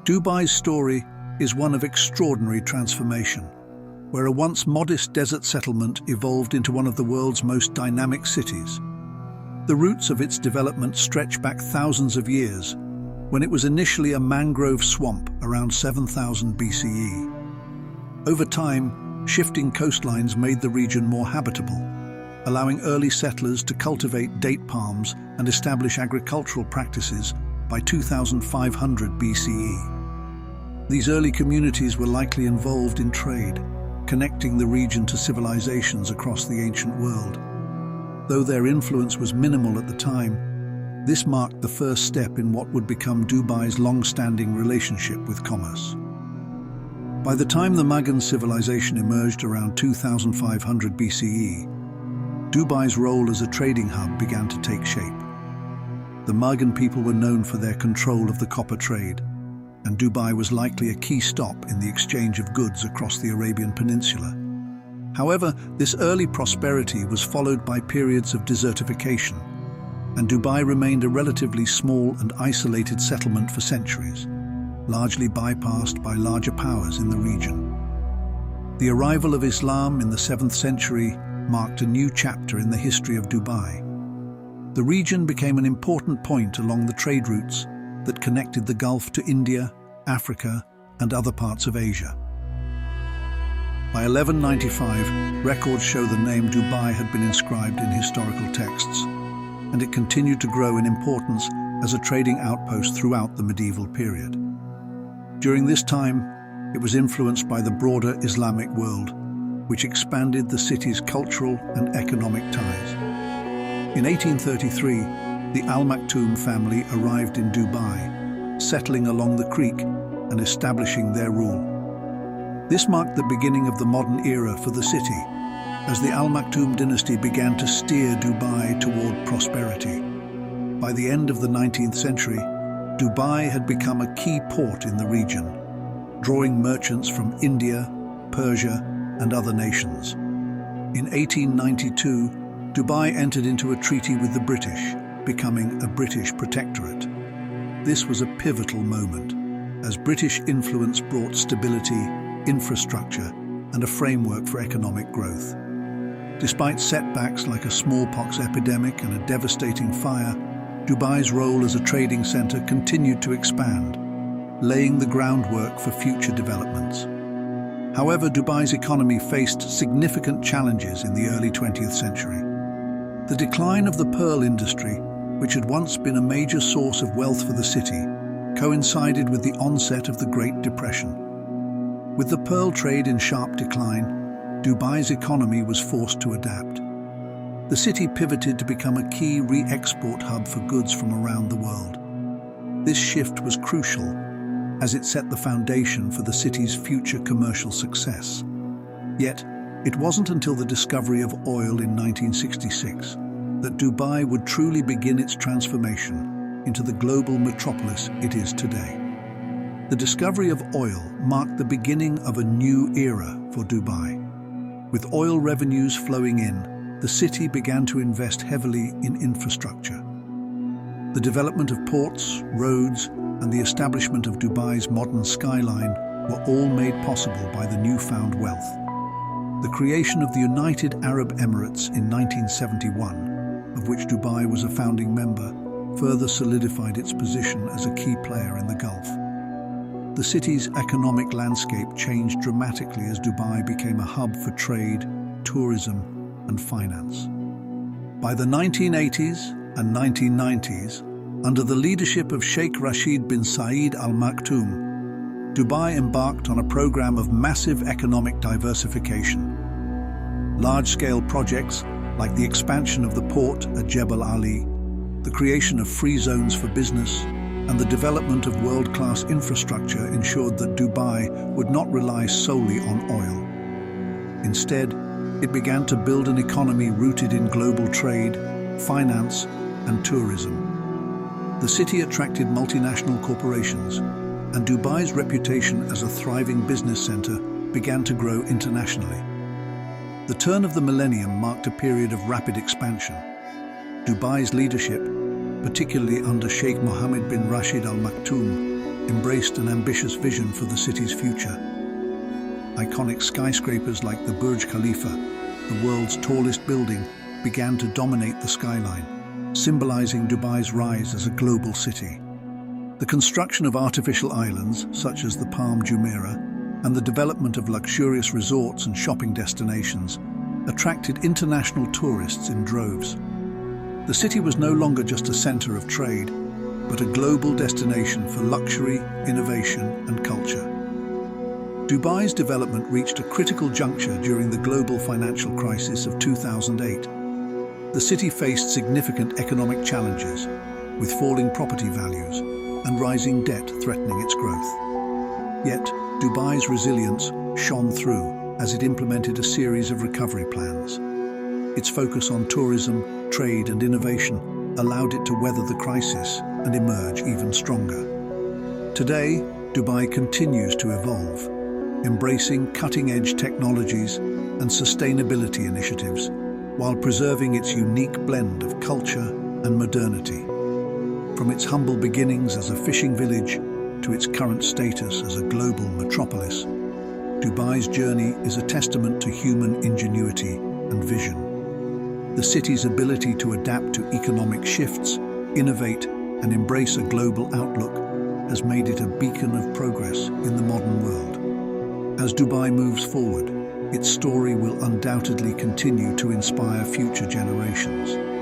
Dubai's story is one of extraordinary transformation, where a once modest desert settlement evolved into one of the world's most dynamic cities. The roots of its development stretch back thousands of years, when it was initially a mangrove swamp around 7000 BCE. Over time, shifting coastlines made the region more habitable, allowing early settlers to cultivate date palms and establish agricultural practices by 2500 BCE. These early communities were likely involved in trade, connecting the region to civilizations across the ancient world. Though their influence was minimal at the time, this marked the first step in what would become Dubai's long-standing relationship with commerce. By the time the Magan civilization emerged around 2500 BCE, Dubai's role as a trading hub began to take shape. The Magan people were known for their control of the copper trade, and Dubai was likely a key stop in the exchange of goods across the Arabian Peninsula. However, this early prosperity was followed by periods of desertification, and Dubai remained a relatively small and isolated settlement for centuries, largely bypassed by larger powers in the region. The arrival of Islam in the 7th century marked a new chapter in the history of Dubai. The region became an important point along the trade routes that connected the Gulf to India, Africa, and other parts of Asia. By 1195, records show the name Dubai had been inscribed in historical texts, and it continued to grow in importance as a trading outpost throughout the medieval period. During this time, it was influenced by the broader Islamic world, which expanded the city's cultural and economic ties. In 1833, the Al Maktoum family arrived in Dubai, settling along the creek and establishing their rule. This marked the beginning of the modern era for the city, as the Al Maktoum dynasty began to steer Dubai toward prosperity. By the end of the 19th century, Dubai had become a key port in the region, drawing merchants from India, Persia, and other nations. In 1892, Dubai entered into a treaty with the British, becoming a British protectorate. This was a pivotal moment, as British influence brought stability, infrastructure, and a framework for economic growth. Despite setbacks like a smallpox epidemic and a devastating fire, Dubai's role as a trading center continued to expand, laying the groundwork for future developments. However, Dubai's economy faced significant challenges in the early 20th century. The decline of the pearl industry, which had once been a major source of wealth for the city, coincided with the onset of the Great Depression. With the pearl trade in sharp decline, Dubai's economy was forced to adapt. The city pivoted to become a key re-export hub for goods from around the world. This shift was crucial, as it set the foundation for the city's future commercial success. Yet, it wasn't until the discovery of oil in 1966 that Dubai would truly begin its transformation into the global metropolis it is today. The discovery of oil marked the beginning of a new era for Dubai. With oil revenues flowing in, the city began to invest heavily in infrastructure. The development of ports, roads, and the establishment of Dubai's modern skyline were all made possible by the newfound wealth. The creation of the United Arab Emirates in 1971, of which Dubai was a founding member, further solidified its position as a key player in the Gulf. The city's economic landscape changed dramatically as Dubai became a hub for trade, tourism, and finance. By the 1980s and 1990s, under the leadership of Sheikh Rashid bin Saeed Al Maktoum, Dubai embarked on a program of massive economic diversification. Large-scale projects like the expansion of the port at Jebel Ali, the creation of free zones for business, and the development of world-class infrastructure ensured that Dubai would not rely solely on oil. Instead, it began to build an economy rooted in global trade, finance, and tourism. The city attracted multinational corporations, and Dubai's reputation as a thriving business center began to grow internationally. The turn of the millennium marked a period of rapid expansion. Dubai's leadership, particularly under Sheikh Mohammed bin Rashid Al Maktoum, embraced an ambitious vision for the city's future. Iconic skyscrapers like the Burj Khalifa, the world's tallest building, began to dominate the skyline, symbolizing Dubai's rise as a global city. The construction of artificial islands, such as the Palm Jumeirah, and the development of luxurious resorts and shopping destinations attracted international tourists in droves. The city was no longer just a center of trade, but a global destination for luxury, innovation, and culture. Dubai's development reached a critical juncture during the global financial crisis of 2008. The city faced significant economic challenges, with falling property values and rising debt threatening its growth. Yet, Dubai's resilience shone through as it implemented a series of recovery plans. Its focus on tourism, trade, and innovation allowed it to weather the crisis and emerge even stronger. Today, Dubai continues to evolve, embracing cutting-edge technologies and sustainability initiatives, while preserving its unique blend of culture and modernity. From its humble beginnings as a fishing village to its current status as a global metropolis, Dubai's journey is a testament to human ingenuity and vision. The city's ability to adapt to economic shifts, innovate, and embrace a global outlook has made it a beacon of progress in the modern world. As Dubai moves forward, its story will undoubtedly continue to inspire future generations.